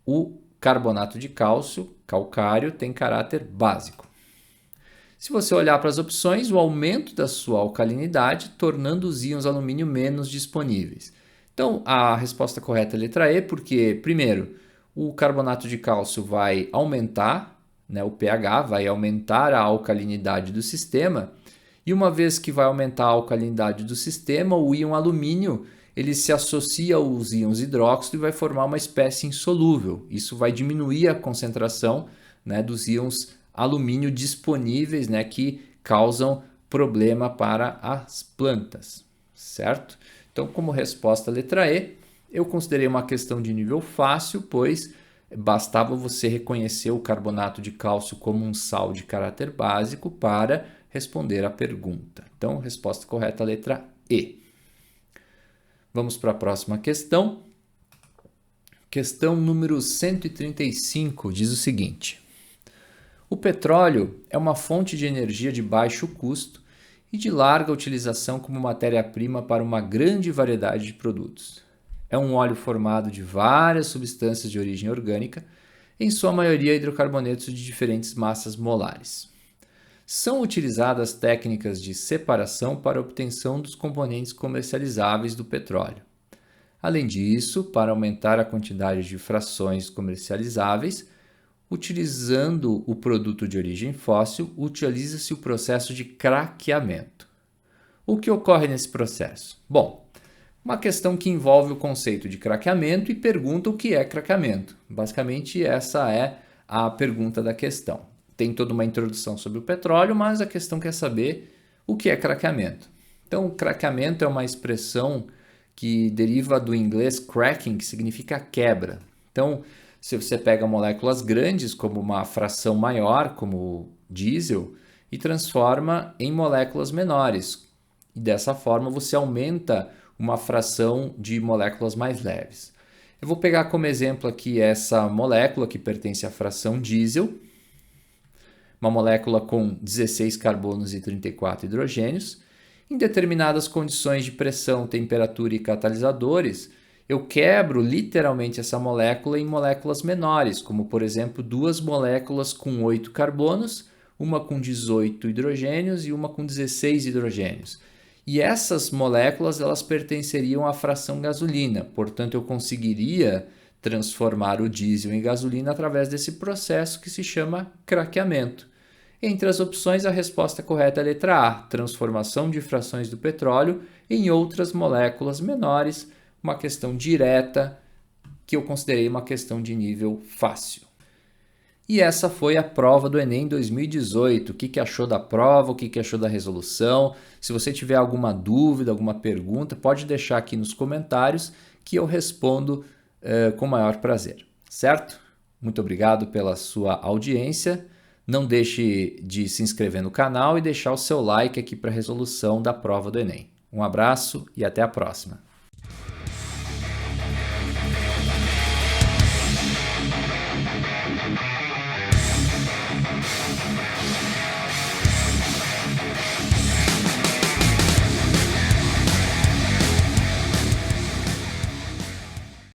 o carbonato de cálcio, calcário, tem caráter básico. Se você olhar para as opções, o aumento da sua alcalinidade, tornando os íons alumínio menos disponíveis. Então, a resposta correta é a letra E, porque, primeiro, o carbonato de cálcio vai aumentar, né, o pH, vai aumentar a alcalinidade do sistema, e uma vez que vai aumentar a alcalinidade do sistema, o íon alumínio ele se associa aos íons hidróxido e vai formar uma espécie insolúvel. Isso vai diminuir a concentração, né, dos íons alumínio disponíveis, né, que causam problema para as plantas, certo? Então, como resposta letra E, eu considerei uma questão de nível fácil, pois bastava você reconhecer o carbonato de cálcio como um sal de caráter básico para responder a pergunta. Então, resposta correta, letra E. Vamos para a próxima questão. Questão número 135 diz o seguinte: o petróleo é uma fonte de energia de baixo custo e de larga utilização como matéria-prima para uma grande variedade de produtos. É um óleo formado de várias substâncias de origem orgânica, em sua maioria hidrocarbonetos de diferentes massas molares. São utilizadas técnicas de separação para a obtenção dos componentes comercializáveis do petróleo. Além disso, para aumentar a quantidade de frações comercializáveis, utilizando o produto de origem fóssil, utiliza-se o processo de craqueamento. O que ocorre nesse processo? Bom, uma questão que envolve o conceito de craqueamento e pergunta o que é craqueamento. Basicamente, essa é a pergunta da questão. Tem toda uma introdução sobre o petróleo, mas a questão quer saber o que é craqueamento. Então, craqueamento é uma expressão que deriva do inglês cracking, que significa quebra. Então, se você pega moléculas grandes, como uma fração maior, como diesel, e transforma em moléculas menores. E dessa forma, você aumenta uma fração de moléculas mais leves. Eu vou pegar como exemplo aqui essa molécula que pertence à fração diesel, uma molécula com 16 carbonos e 34 hidrogênios. Em determinadas condições de pressão, temperatura e catalisadores, eu quebro literalmente essa molécula em moléculas menores, como por exemplo 2 moléculas com 8 carbonos, uma com 18 hidrogênios e uma com 16 hidrogênios. E essas moléculas elas pertenceriam à fração gasolina, portanto eu conseguiria transformar o diesel em gasolina através desse processo que se chama craqueamento. Entre as opções, a resposta correta é a letra A, transformação de frações do petróleo em outras moléculas menores, uma questão direta que eu considerei uma questão de nível fácil. E essa foi a prova do Enem 2018. O que achou da prova, o que achou da resolução? Se você tiver alguma dúvida, alguma pergunta, pode deixar aqui nos comentários que eu respondo com o maior prazer, certo? Muito obrigado pela sua audiência. Não deixe de se inscrever no canal e deixar o seu like aqui para a resolução da prova do Enem. Um abraço e até a próxima.